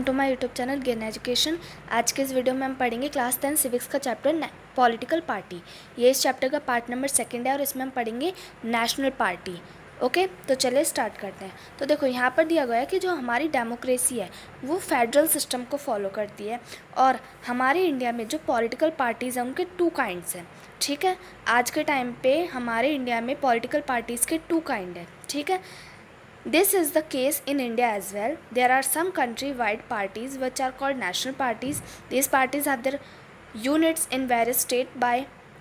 To my YouTube channel gain education. आज के इस वीडियो में हम पढ़ेंगे क्लास 10 सिविक्स का चैप्टर पॉलिटिकल पार्टी। ये इस चैप्टर का पार्ट नंबर 2 है और इसमें हम पढ़ेंगे नेशनल पार्टी। ओके, तो चलिए स्टार्ट करते हैं। तो देखो यहाँ पर दिया गया है कि जो हमारी डेमोक्रेसी है वो फेडरल सिस्टम को फॉलो करती है और हमारे इंडिया में जो पॉलिटिकल पार्टीज़ हैं उनके 2 काइंड्स हैं। ठीक है, आज के टाइम पे हमारे इंडिया में पॉलिटिकल पार्टीज़ के 2 काइंड हैं। ठीक है, this is the case in India as well. There are some country-wide parties which are called national parties. These parties have their units in various states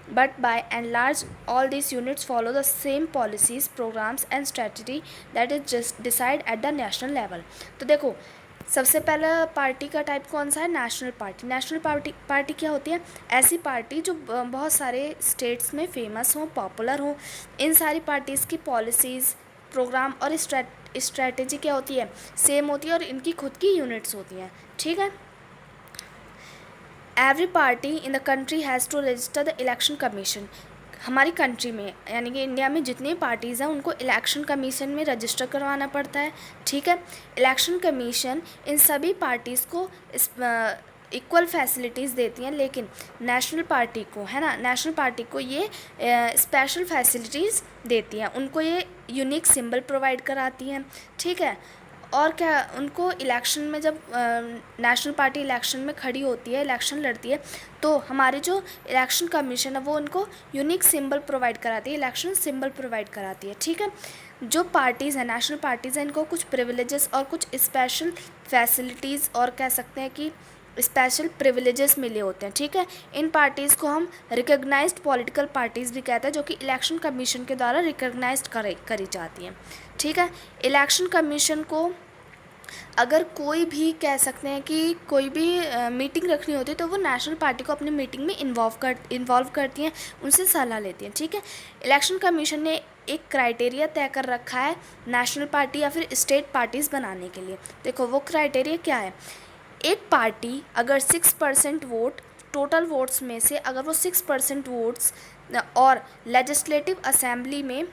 but by and large all these units follow the same policies, programs and strategy that is just decide at the national level. तो देखो सबसे पहला party का type कौन सा है? National party. National party क्या होती है? ऐसी पार्टी जो बहुत सारे स्टेट्स में फेमस हो, पॉपुलर हो। इन सारी पार्टीज़ की पॉलिसीज़, प्रोग्राम और स्ट्रैटेजी क्या होती है? सेम होती है और इनकी खुद की यूनिट्स होती हैं। ठीक है, every party in the country has to register the election commission. हमारी कंट्री में यानी कि इंडिया में जितनी पार्टीज़ हैं उनको इलेक्शन कमीशन में रजिस्टर करवाना पड़ता है। ठीक है, इलेक्शन कमीशन इन सभी पार्टीज़ को इक्वल फैसिलिटीज़ देती हैं, लेकिन नेशनल पार्टी को, है ना, नेशनल पार्टी को ये स्पेशल फैसिलिटीज़ देती हैं। उनको ये यूनिक सिंबल प्रोवाइड कराती हैं। ठीक है, और क्या, उनको इलेक्शन में जब नेशनल पार्टी इलेक्शन में खड़ी होती है, इलेक्शन लड़ती है, तो हमारी जो इलेक्शन कमीशन है वो उनको यूनिक सिंबल प्रोवाइड कराती है, इलेक्शन सिंबल प्रोवाइड कराती है। ठीक है, जो पार्टीज़ हैं, नेशनल पार्टीज़ हैं, इनको कुछ प्रिविलेजेस और कुछ स्पेशल फैसिलिटीज़ और कह सकते हैं कि स्पेशल प्रिविलेजेस मिले होते हैं। ठीक है, इन पार्टीज़ को हम रिकग्नाइज्ड पॉलिटिकल पार्टीज़ भी कहते हैं, जो कि इलेक्शन कमीशन के द्वारा रिकग्नाइज्ड करी जाती हैं। ठीक है, इलेक्शन कमीशन को अगर कोई भी कह सकते हैं कि कोई भी मीटिंग रखनी होती है तो वो नेशनल पार्टी को अपनी मीटिंग में इन्वॉल्व करती हैं, उनसे सलाह लेती हैं। ठीक है, इलेक्शन कमीशन ने एक क्राइटेरिया तय कर रखा है नेशनल पार्टी या फिर स्टेट पार्टीज़ बनाने के लिए। देखो वो क्राइटेरिया क्या है? एक पार्टी अगर 6% वोट, टोटल वोट्स में से अगर वो 6% वोट्स और लेजिस्लेटिव असेंबली में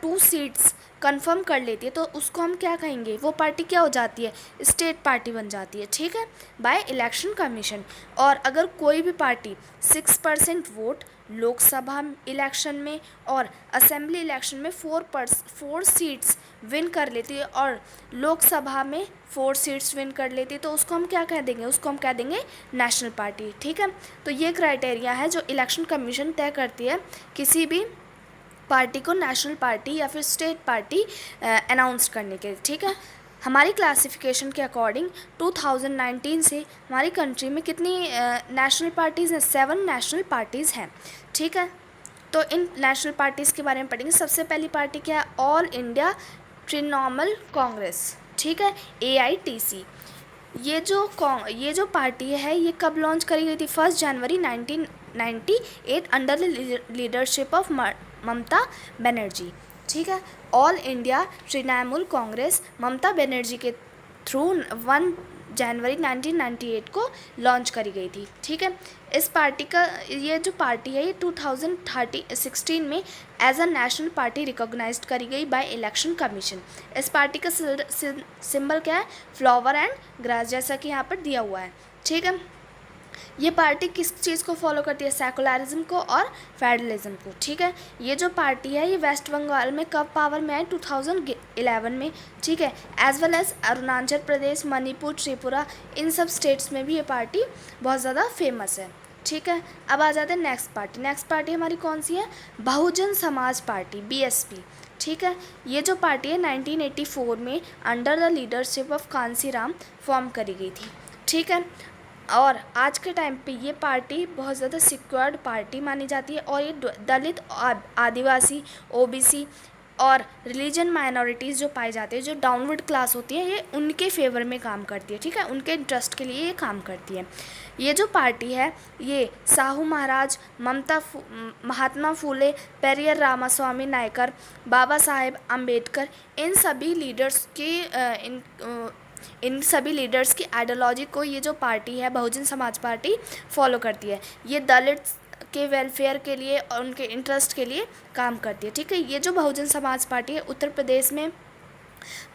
2 सीट्स कंफर्म कर लेती है तो उसको हम क्या कहेंगे? वो पार्टी क्या हो जाती है? स्टेट पार्टी बन जाती है। ठीक है, बाय इलेक्शन कमीशन। और अगर कोई भी पार्टी 6% वोट लोकसभा इलेक्शन में और असेंबली इलेक्शन में 4 सीट्स विन कर लेती है और लोकसभा में 4 सीट्स विन कर लेती है तो उसको हम क्या कह देंगे? उसको हम कह देंगे नेशनल पार्टी। ठीक है, तो ये क्राइटेरिया है जो इलेक्शन कमीशन तय करती है किसी भी पार्टी को नेशनल पार्टी या फिर स्टेट पार्टी अनाउंस करने के। ठीक है, हमारी क्लासिफिकेशन के अकॉर्डिंग 2019 से हमारी कंट्री में कितनी नेशनल पार्टीज़ हैं? 7 नेशनल पार्टीज़ हैं। ठीक है, तो इन नेशनल पार्टीज़ के बारे में पढ़ेंगे। सबसे पहली पार्टी क्या है? All India Trinamool Congress. ठीक है, AITC। ये जो पार्टी है ये कब लॉन्च करी गई थी? 1 जनवरी 1998 under the leadership of Mamata Banerjee. ठीक है, ऑल इंडिया तृणमूल कांग्रेस ममता बनर्जी के थ्रू 1 जनवरी 1998 को लॉन्च करी गई थी। ठीक है, इस पार्टी का ये जो पार्टी है ये 2016 में as a national party recognised करी गई बाय इलेक्शन कमीशन। इस पार्टी का सिंबल क्या है? फ्लावर एंड ग्रास, जैसा कि यहाँ पर दिया हुआ है। ठीक है, ये पार्टी किस चीज़ को फॉलो करती है? सेकुलरिज्म को और फेडरलिज्म को। ठीक है, ये जो पार्टी है ये वेस्ट बंगाल में कब पावर में आई? 2011 में। ठीक है, as well as Arunachal Pradesh, Manipur, Tripura, इन सब स्टेट्स में भी ये पार्टी बहुत ज़्यादा फेमस है। ठीक है, अब आ जाते हैं नेक्स्ट पार्टी। नेक्स्ट पार्टी हमारी कौन सी है? Bahujan Samaj party, BSP। ठीक है, ये जो पार्टी है 1984 में under the leadership of Kanshiram form करी गई थी। ठीक है, और आज के टाइम पे ये पार्टी बहुत ज़्यादा सिक्योर्ड पार्टी मानी जाती है और ये दलित, आदिवासी, OBC और रिलीजन माइनॉरिटीज़ जो पाई जाती है, जो डाउनवर्ड क्लास होती है, ये उनके फेवर में काम करती है। ठीक है, उनके इंटरेस्ट के लिए ये काम करती है। ये जो पार्टी है ये साहू महाराज, महात्मा फूले, पेरियर रामास्वामी नायकर, बाबा साहेब अम्बेडकर, इन सभी लीडर्स की आइडियोलॉजी को ये जो पार्टी है बहुजन समाज पार्टी फॉलो करती है। ये दलित के वेलफेयर के लिए और उनके इंटरेस्ट के लिए काम करती है। ठीक है, ये जो बहुजन समाज पार्टी है उत्तर प्रदेश में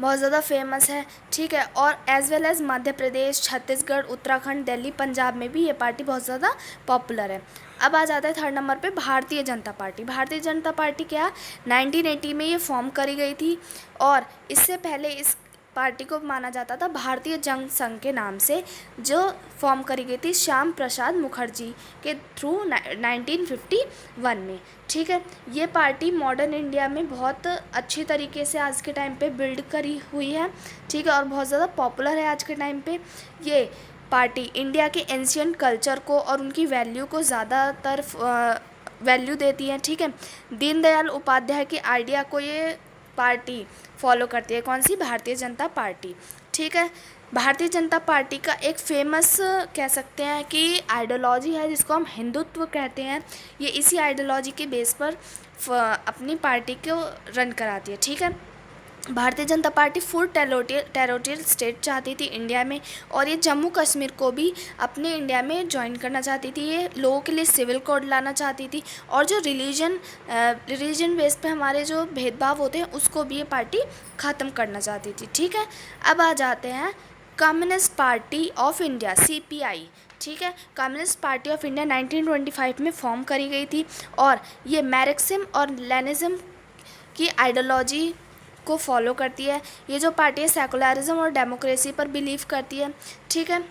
बहुत ज़्यादा फेमस है, ठीक है। और as well as Madhya Pradesh, Chhattisgarh, Uttarakhand, Delhi, Punjab में भी ये पार्टी बहुत ज़्यादा पॉपुलर है। अब आ जाता है थर्ड नंबर पे भारतीय जनता पार्टी। भारतीय जनता पार्टी क्या 1980 में ये फॉर्म करी गई थी, और इससे पहले इस पार्टी को माना जाता था भारतीय जन संघ के नाम से, जो फॉर्म करी गई थी श्याम प्रसाद मुखर्जी के थ्रू 1951 में, ठीक है। ये पार्टी मॉडर्न इंडिया में बहुत अच्छी तरीके से आज के टाइम पे बिल्ड करी हुई है, ठीक है, और बहुत ज़्यादा पॉपुलर है आज के टाइम पे। ये पार्टी इंडिया के एंशियंट कल्चर को और उनकी वैल्यू को ज़्यादातर वैल्यू देती है, ठीक है। दीनदयाल उपाध्याय के आइडिया को ये पार्टी फॉलो करती है। कौन सी? भारतीय जनता पार्टी, ठीक है। भारतीय जनता पार्टी का एक फेमस कह सकते हैं कि आइडियोलॉजी है जिसको हम हिंदुत्व कहते हैं। ये इसी आइडियोलॉजी के बेस पर अपनी पार्टी को रन कराती है, ठीक है। Bharatiya Janata party full territorial state चाहती थी इंडिया में, और ये जम्मू कश्मीर को भी अपने इंडिया में ज्वाइन करना चाहती थी। ये लोगों के लिए सिविल कोड लाना चाहती थी, और जो रिलीजन बेस पे हमारे जो भेदभाव होते हैं उसको भी ये पार्टी ख़त्म करना चाहती थी, ठीक है। अब आ जाते हैं communist party of India, CPI, ठीक है। कम्युनिस्ट पार्टी ऑफ इंडिया 1925 में फॉर्म करी गई थी, और ये मैर्क्सिज्म और लेनिज्म की आइडियोलॉजी को फॉलो करती है। ये जो पार्टी है सेकुलरिज्म और डेमोक्रेसी पर बिलीव करती है, ठीक है।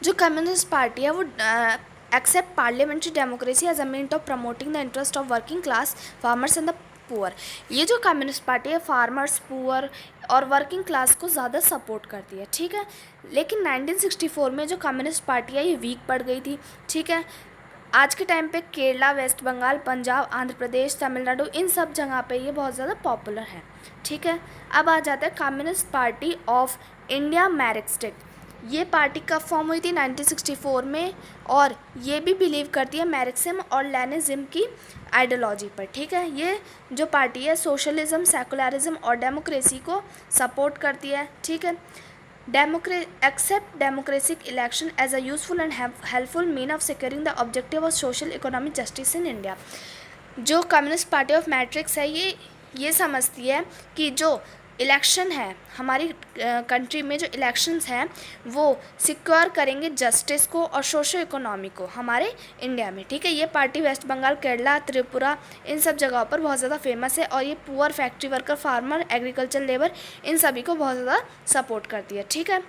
जो कम्युनिस्ट पार्टी है वो accept parliamentary democracy as a mean of promoting the interest of working class, farmers and the poor. ये जो कम्युनिस्ट पार्टी है फार्मर्स, पुअर और वर्किंग क्लास को ज़्यादा सपोर्ट करती है, ठीक है। लेकिन 1964 में जो कम्युनिस्ट पार्टी है ये वीक पड़ गई थी, ठीक है। आज के टाइम पे केरला, वेस्ट बंगाल, पंजाब, आंध्र प्रदेश, तमिलनाडु, इन सब जगह पे ये बहुत ज़्यादा पॉपुलर है, ठीक है। अब आ जाता है कम्युनिस्ट पार्टी ऑफ इंडिया मैरिक्सटेड। ये पार्टी कब फॉर्म हुई थी? 1964 में, और ये भी बिलीव करती है मैर्क्सिज्म और लेनिज्म की आइडियोलॉजी पर, ठीक है। ये जो पार्टी है सोशलिज्म, सेकुलरिज्म और डेमोक्रेसी को सपोर्ट करती है, ठीक है। accept democratic election as a useful and helpful mean of securing the objective of social economic justice in India। जो कम्युनिस्ट पार्टी ऑफ मैट्रिक्स है ये समझती है कि जो इलेक्शन है हमारी कंट्री में, जो इलेक्शंस हैं वो सिक्योर करेंगे जस्टिस को और सोशो इकोनॉमी को हमारे इंडिया में, ठीक है। ये पार्टी वेस्ट बंगाल, केरला, त्रिपुरा, इन सब जगहों पर बहुत ज़्यादा फेमस है, और ये poor, factory worker, farmer, agriculture labour, इन सभी को बहुत ज़्यादा सपोर्ट करती है, ठीक है।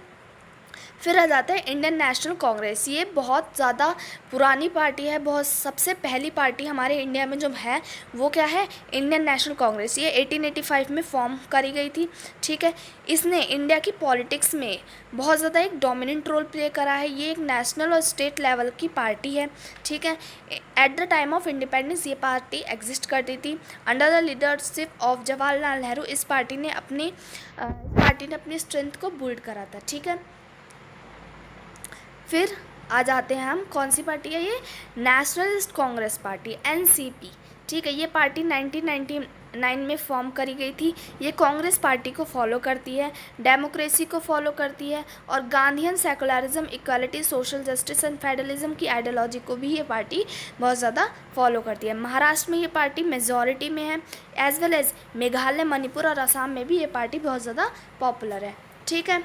फिर आ जाता है इंडियन नेशनल कांग्रेस। ये बहुत ज़्यादा पुरानी पार्टी है, बहुत सबसे पहली पार्टी हमारे इंडिया में जो है वो क्या है? Indian national Congress. ये 1885 में फॉर्म करी गई थी, ठीक है। इसने इंडिया की पॉलिटिक्स में बहुत ज़्यादा एक डोमिनेंट रोल प्ले करा है। ये एक नेशनल और स्टेट लेवल की पार्टी है, ठीक है। At the time of independence ये पार्टी एग्जिस्ट करती थी under the leadership of Jawaharlal Nehru. इस पार्टी ने अपनी स्ट्रेंथ को बिल्ड करा था, ठीक है। फिर आ जाते हैं हम, कौन सी पार्टी है ये? नेशनलिस्ट कांग्रेस पार्टी, NCP, ठीक है। ये पार्टी 1999 में फॉर्म करी गई थी। ये कांग्रेस पार्टी को फॉलो करती है, डेमोक्रेसी को फॉलो करती है, और Gandhian secularism, equality, social justice and federalism की आइडियोलॉजी को भी ये पार्टी बहुत ज़्यादा फॉलो करती है। महाराष्ट्र में ये पार्टी मेजॉरिटी में है, as well as Meghalaya, Manipur और असम में भी ये पार्टी बहुत ज़्यादा पॉपुलर है, ठीक है।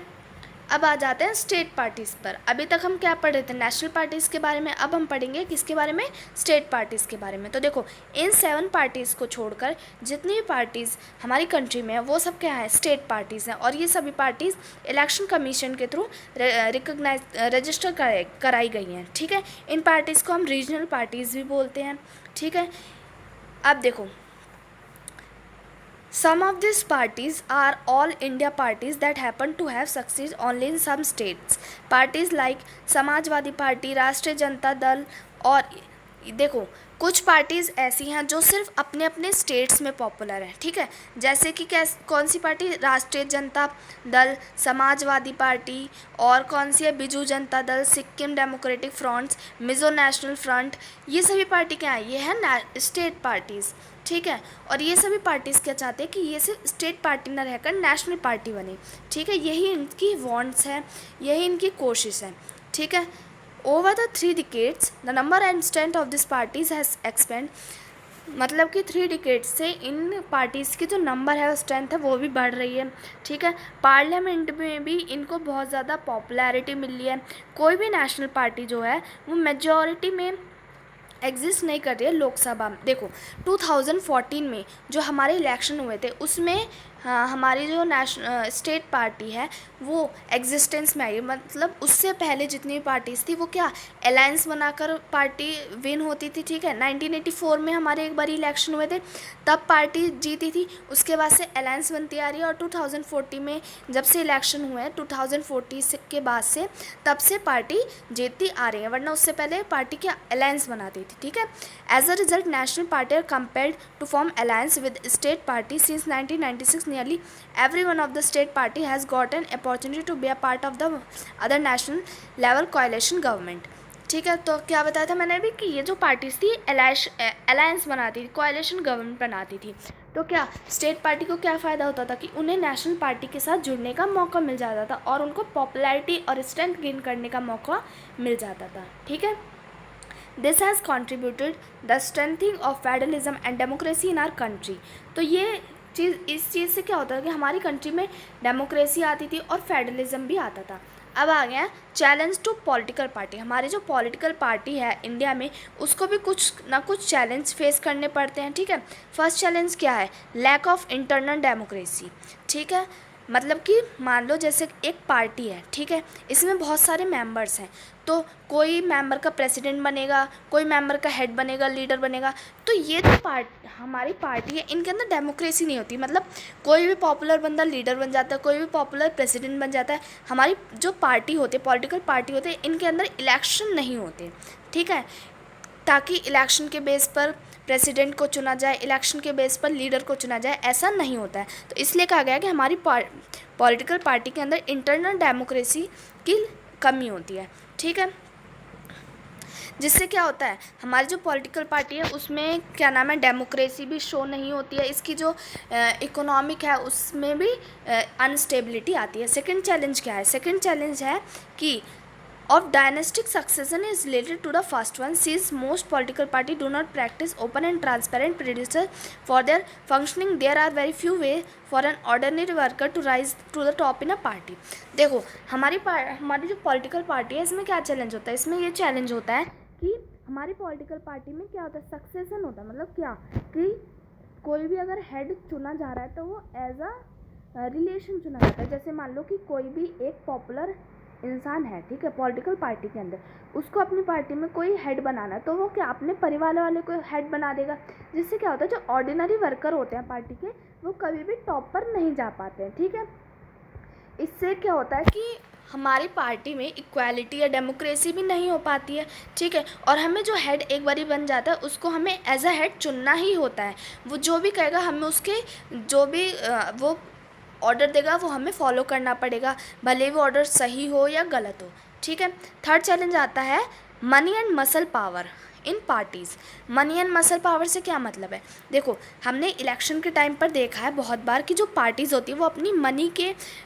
अब आ जाते हैं स्टेट पार्टीज़ पर। अभी तक हम क्या पढ़ रहे थे? नेशनल पार्टीज़ के बारे में। अब हम पढ़ेंगे किसके बारे में? स्टेट पार्टीज़ के बारे में। तो देखो, इन 7 पार्टीज़ को छोड़कर जितनी भी पार्टीज़ हमारी कंट्री में है वो सब क्या है? स्टेट पार्टीज़ हैं, और ये सभी पार्टीज़ इलेक्शन कमीशन के थ्रू रजिस्टर कराई गई हैं, ठीक है। इन पार्टीज़ को हम रीजनल पार्टीज़ भी बोलते हैं, ठीक है। अब देखो, some of these parties are all India parties that happen to have succeeded only in some states. Parties like Samajwadi party, राष्ट्रीय जनता दल, और देखो कुछ पार्टीज़ ऐसी हैं जो सिर्फ अपने अपने स्टेट्स में पॉपुलर हैं, ठीक है। जैसे कि कौन सी पार्टी? राष्ट्रीय जनता दल, समाजवादी पार्टी, और कौन सी है? Biju Janata Dal, Sikkim democratic front, Mizo national front. ये सभी पार्टी क्या है? ये है स्टेट पार्टीज़, ठीक है। और ये सभी पार्टीज़ क्या चाहते हैं कि ये सिर्फ स्टेट पार्टी न रहकर नेशनल पार्टी बने, ठीक है। यही इनकी वांट्स है, यही इनकी कोशिश है, ठीक है। Over the 3 decades, the number and strength of these parties has expanded. मतलब कि 3 डिकेड से इन पार्टीज़ की जो नंबर है, स्ट्रेंथ है, वो भी बढ़ रही है। ठीक है, पार्लियामेंट में भी इनको बहुत ज़्यादा पॉपुलैरिटी मिल रही है। कोई भी नेशनल पार्टी जो है वो मेजॉरिटी में एग्जिस्ट नहीं कर रही है लोकसभा में। देखो 2014 में जो हमारे इलेक्शन हुए थे उसमें हमारी जो स्टेट पार्टी है वो एग्जिस्टेंस में आई। मतलब उससे पहले जितनी भी पार्टीज़ थी वो क्या अलायंस बनाकर पार्टी विन होती थी। ठीक है, 1984 में हमारे एक बार इलेक्शन हुए थे, तब पार्टी जीती थी, उसके बाद से अलायंस बनती आ रही है। और 2014 में जब से इलेक्शन हुए हैं 2014 के बाद से तब से पार्टी जीतती आ रही है, वरना उससे पहले पार्टी क्या अलायंस बनाती थी। ठीक है, as a result national party are compelled to form alliance with state party since 1996। Nearly every one of the state party has got an opportunity to be a part of the other national level coalition government। ठीक है, तो क्या बताया था मैंने अभी कि ये जो पार्टीज थी अलायंस बनाती थी, कोalition गवर्नमेंट बनाती थी। तो क्या स्टेट पार्टी को क्या फ़ायदा होता था कि उन्हें नेशनल पार्टी के साथ जुड़ने का मौका मिल जाता था और उनको पॉपुलैरिटी और स्ट्रेंथ गेन करने का मौका मिल जाता था। ठीक है, this has contributed the strengthening of federalism and democracy in our country. तो ये चीज़, इस चीज़ से क्या होता है कि हमारी कंट्री में डेमोक्रेसी आती थी और फेडरलिज्म भी आता था। अब आ गया चैलेंज टू पॉलिटिकल पार्टी। हमारी जो पॉलिटिकल पार्टी है इंडिया में उसको भी कुछ ना कुछ चैलेंज फेस करने पड़ते हैं। ठीक है, फर्स्ट चैलेंज क्या है, लैक ऑफ इंटरनल डेमोक्रेसी। ठीक है, मतलब कि मान लो जैसे एक पार्टी है, ठीक है, इसमें बहुत सारे मेंबर्स हैं, तो कोई मेंबर का प्रेसिडेंट बनेगा, कोई मेंबर का हेड बनेगा, लीडर बनेगा। तो ये जो हमारी पार्टी है इनके अंदर डेमोक्रेसी नहीं होती। मतलब कोई भी पॉपुलर बंदा लीडर बन जाता है, कोई भी पॉपुलर प्रेसिडेंट बन जाता है। हमारी जो पार्टी होती है, पॉलिटिकल पार्टी होती है, इनके अंदर इलेक्शन नहीं होते। ठीक है, ताकि इलेक्शन के बेस पर प्रेसिडेंट को चुना जाए, इलेक्शन के बेस पर लीडर को चुना जाए, ऐसा नहीं होता है। तो इसलिए कहा गया कि हमारी पॉलिटिकल पार्टी के अंदर इंटरनल डेमोक्रेसी की कमी होती है। ठीक है, जिससे क्या होता है हमारी जो पॉलिटिकल पार्टी है उसमें क्या नाम है डेमोक्रेसी भी शो नहीं होती है, इसकी जो इकोनॉमिक है उसमें भी अनस्टेबिलिटी आती है। सेकंड चैलेंज क्या है, सेकंड चैलेंज है कि of dynastic succession is related to the first one, since most political party do not practice open and transparent procedure for their functioning. There are very few way for an ordinary worker to rise to the top in a party। देखो हमारी जो political party है इसमें क्या challenge होता है, इसमें ये चैलेंज होता है कि हमारी पॉलिटिकल पार्टी में क्या होता है, सक्सेशन होता है। मतलब क्या कि कोई भी अगर हेड चुना जा रहा है तो वो एज अ रिलेशन चुना जाता है। जैसे मान लो कि कोई भी एक पॉपुलर इंसान है, ठीक है, पॉलिटिकल पार्टी के अंदर, उसको अपनी पार्टी में कोई हेड बनाना है तो वो क्या अपने परिवार वाले को हेड बना देगा। जिससे क्या होता है जो ऑर्डिनरी वर्कर होते हैं पार्टी के वो कभी भी टॉप पर नहीं जा पाते हैं। ठीक है, इससे क्या होता है कि हमारी पार्टी में इक्वालिटी या डेमोक्रेसी भी नहीं हो पाती है। ठीक है, और हमें जो हेड एक बारी बन जाता है उसको हमें एज अ हेड चुनना ही होता है। वो जो भी कहेगा हमें उसके जो भी वो ऑर्डर देगा वो हमें फॉलो करना पड़ेगा, भले वो ऑर्डर सही हो या गलत हो। ठीक है, थर्ड चैलेंज आता है money and muscle power in parties. Money and muscle power से क्या मतलब है, देखो हमने इलेक्शन के टाइम पर देखा है बहुत बार कि जो पार्टीज़ होती है वो अपनी मनी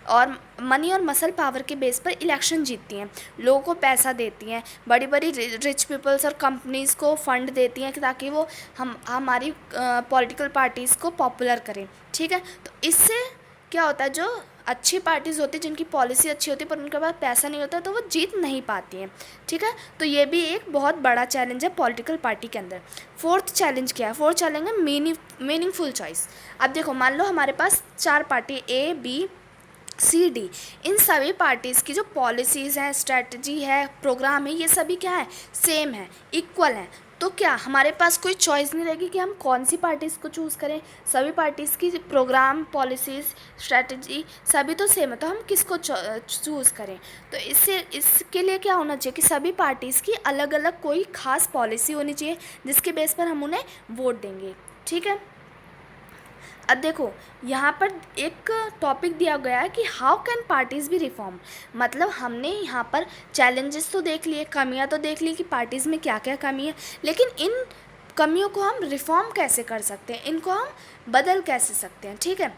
और मसल पावर के बेस पर इलेक्शन जीतती हैं, लोगों को पैसा देती हैं, बड़ी बड़ी रिच पीपल्स और कंपनीज़ को फंड देती हैं ताकि वो हमारी पॉलिटिकल पार्टीज़ को पॉपुलर करें। ठीक है, तो इससे क्या होता है जो अच्छी पार्टीज़ होती है जिनकी पॉलिसी अच्छी होती है पर उनके पास पैसा नहीं होता तो वो जीत नहीं पाती हैं। ठीक है, तो ये भी एक बहुत बड़ा चैलेंज है पॉलिटिकल पार्टी के अंदर। फोर्थ चैलेंज क्या है, फोर्थ चैलेंज है मीनिंगफुल चॉइस। अब देखो मान लो हमारे पास 4 party A B C D, इन सभी पार्टीज़ की जो पॉलिसीज़ हैं, स्ट्रेटजी है, प्रोग्राम है, ये सभी क्या है सेम है, इक्वल हैं। तो क्या हमारे पास कोई चॉइस नहीं रहेगी कि हम कौन सी पार्टीज़ को चूज़ करें, सभी पार्टीज़ की प्रोग्राम, पॉलिसीज़, स्ट्रेटजी सभी तो सेम है, तो हम किसको चूज़ करें। तो इसके लिए क्या होना चाहिए कि सभी पार्टीज़ की अलग अलग कोई ख़ास पॉलिसी होनी चाहिए जिसके बेस पर हम उन्हें वोट देंगे। ठीक है, अब देखो यहाँ पर एक टॉपिक दिया गया है कि how can parties B reform. मतलब हमने यहाँ पर चैलेंजेस तो देख लिए, कमियाँ तो देख ली कि पार्टीज़ में क्या क्या कमी है, लेकिन इन कमियों को हम रिफॉर्म कैसे कर सकते हैं, इनको हम बदल कैसे सकते हैं। ठीक है,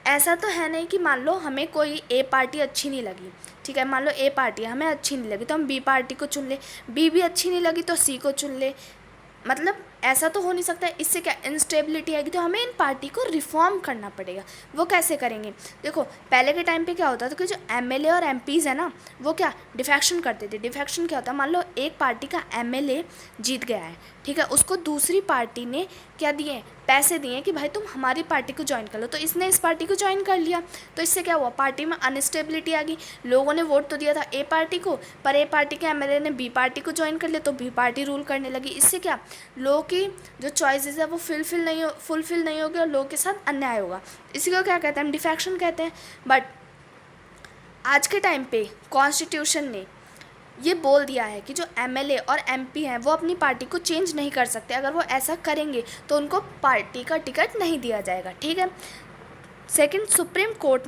ऐसा तो है नहीं कि मान लो हमें कोई A पार्टी अच्छी नहीं लगी, ठीक है, मान लो A पार्टी हमें अच्छी नहीं लगी तो हम B पार्टी को चुन ले, B भी अच्छी नहीं लगी तो C को चुन ले। मतलब ऐसा तो हो नहीं सकता, इससे क्या इंस्टेबिलिटी आएगी, तो हमें इन पार्टी को रिफॉर्म करना पड़ेगा। वो कैसे करेंगे? देखो पहले के टाइम पे क्या होता था कि जो एमएलए और एमपीज़ है ना, वो क्या डिफेक्शन करते थे। डिफेक्शन क्या होता है? मान लो एक पार्टी का एमएलए जीत गया है, ठीक है, उसको दूसरी पार्टी ने क्या दिए? पैसे दिए कि भाई तुम हमारी पार्टी को ज्वाइन कर लो, तो इसने इस पार्टी को ज्वाइन कर लिया। तो इससे क्या हुआ? पार्टी में अनस्टेबिलिटी आ गई। लोगों ने वोट तो दिया था ए पार्टी को, पर ए पार्टी के एमएलए ने बी पार्टी को ज्वाइन कर लिया, तो बी पार्टी रूल करने लगी। इससे क्या, लोगों की जो चॉइसेस है वो फुलफिल नहीं होगी और लोगों के साथ अन्याय होगा। इसी को क्या कहते हैं? हम डिफेक्शन कहते हैं। बट आज के टाइम पे कॉन्स्टिट्यूशन ने ये बोल दिया है कि जो एमएलए और एमपी हैं वो अपनी पार्टी को चेंज नहीं कर सकते। अगर वो ऐसा करेंगे तो उनको पार्टी का टिकट नहीं दिया जाएगा, ठीक है। सेकंड, सुप्रीम कोर्ट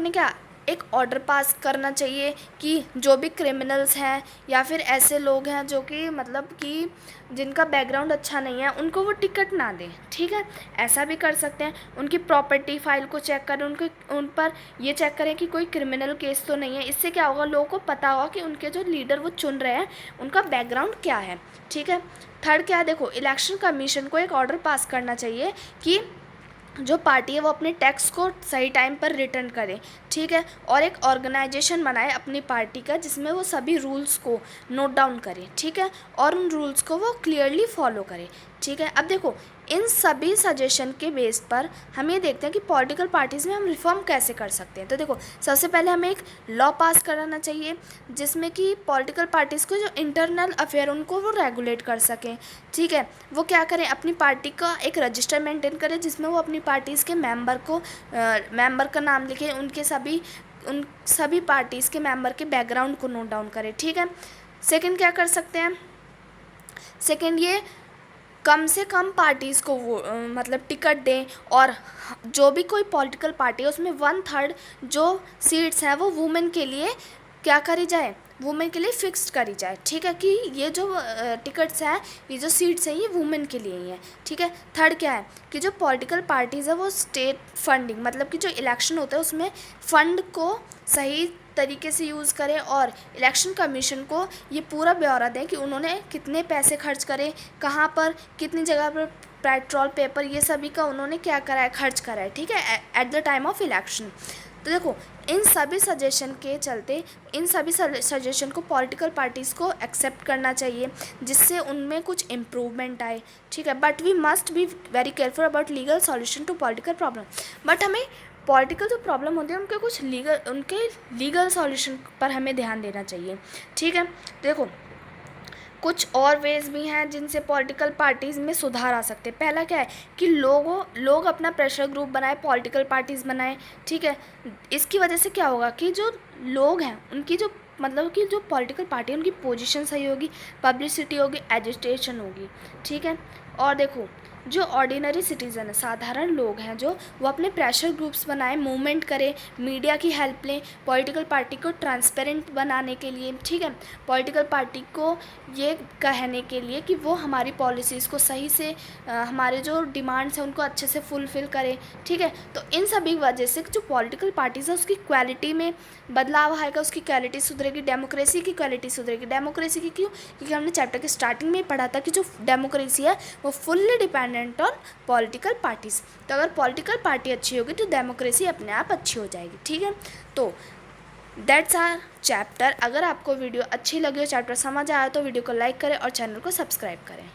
ने क्या एक ऑर्डर पास करना चाहिए कि जो भी क्रिमिनल्स हैं या फिर ऐसे लोग हैं जो कि मतलब कि जिनका बैकग्राउंड अच्छा नहीं है, उनको वो टिकट ना दें, ठीक है। ऐसा भी कर सकते हैं। उनकी प्रॉपर्टी फाइल को चेक करें, उन पर ये चेक करें कि कोई क्रिमिनल केस तो नहीं है। इससे क्या होगा? लोगों को पता होगा कि उनके जो लीडर वो चुन रहे हैं उनका बैकग्राउंड क्या है, ठीक है। थर्ड क्या है? देखो इलेक्शन कमीशन को एक ऑर्डर पास करना चाहिए कि जो पार्टी है वो अपने टैक्स को सही टाइम पर रिटर्न करे, ठीक है, और एक ऑर्गेनाइजेशन बनाए अपनी पार्टी का जिसमें वो सभी रूल्स को नोट डाउन करे, ठीक है, और उन रूल्स को वो क्लियरली फॉलो करे, ठीक है। अब देखो इन सभी सजेशन के बेस पर हम ये देखते हैं कि पॉलिटिकल पार्टीज़ में हम रिफॉर्म कैसे कर सकते हैं। तो देखो सबसे पहले हमें एक लॉ पास कराना चाहिए जिसमें कि पॉलिटिकल पार्टीज़ को जो इंटरनल अफेयर उनको वो रेगुलेट कर सकें, ठीक है। वो क्या करें? अपनी पार्टी का एक रजिस्टर मेंटेन करें जिसमें वो अपनी पार्टीज़ के मेंबर का नाम लिखें, उन सभी पार्टीज़ के मेंबर के बैकग्राउंड को नोट डाउन करें, ठीक है। सेकंड क्या कर सकते हैं? सेकंड ये कम से कम पार्टीज़ को वो मतलब टिकट दें, और जो भी कोई पॉलिटिकल पार्टी है उसमें 1/3 जो सीट्स हैं वो वुमेन के लिए क्या करी जाए? वुमेन के लिए फिक्स्ड करी जाए, ठीक है, कि ये जो टिकट्स हैं, ये जो सीट्स हैं ये वुमेन के लिए ही हैं, ठीक है। थर्ड क्या है? कि जो पॉलिटिकल पार्टीज़ है वो स्टेट फंडिंग, मतलब कि जो इलेक्शन होता है उसमें फ़ंड को सही तरीके से यूज़ करें, और इलेक्शन कमीशन को ये पूरा ब्यौरा दें कि उन्होंने कितने पैसे खर्च करे, कहाँ पर, कितनी जगह पर पेट्रोल, पेपर, ये सभी का उन्होंने क्या करा है? खर्च करा है, ठीक है, at the time of election. तो देखो इन सभी सजेशन के चलते इन सभी सजेशन को पॉलिटिकल पार्टीज़ को एक्सेप्ट करना चाहिए जिससे उनमें कुछ इम्प्रूवमेंट आए, ठीक है। But we must be very careful about legal solution to political problem. But हमें पॉलिटिकल जो प्रॉब्लम होती है उनके लीगल सॉल्यूशन पर हमें ध्यान देना चाहिए, ठीक है। देखो कुछ और वेज़ भी हैं जिनसे पॉलिटिकल पार्टीज़ में सुधार आ सकते हैं। पहला क्या है कि लोग अपना प्रेशर ग्रुप बनाए, पॉलिटिकल पार्टीज़ बनाएं, ठीक है। इसकी वजह से क्या होगा कि जो लोग हैं उनकी जो मतलब कि जो पॉलिटिकल पार्टी है उनकी पोजीशन सही होगी, पब्लिसिटी होगी, एजुटेशन होगी, ठीक है। और देखो जो ऑर्डिनरी सिटीज़न है, साधारण लोग हैं जो, वो अपने प्रेशर ग्रुप्स बनाएं, मूवमेंट करें, मीडिया की हेल्प लें पॉलिटिकल पार्टी को ट्रांसपेरेंट बनाने के लिए, ठीक है। पॉलिटिकल पार्टी को ये कहने के लिए कि वो हमारी पॉलिसीज़ को सही से हमारे जो डिमांड्स हैं उनको अच्छे से फुलफ़िल करें, ठीक है। तो इन सभी वजह से जो पॉलिटिकल पार्टीज़ है उसकी क्वालिटी में बदलाव आएगा, उसकी क्वालिटी सुधरेगी, डेमोक्रेसी की क्वालिटी सुधरेगी। डेमोक्रेसी की क्यों? क्योंकि हमने चैप्टर के स्टार्टिंग में ही पढ़ा था कि जो डेमोक्रेसी है वो fully dependent on political parties. तो अगर पॉलिटिकल पार्टी अच्छी होगी तो डेमोक्रेसी अपने आप अच्छी हो जाएगी, ठीक है। तो दैट्स आवर चैप्टर। अगर आपको वीडियो अच्छी लगी हो, चैप्टर समझ आया तो वीडियो को लाइक करें और चैनल को सब्सक्राइब करें।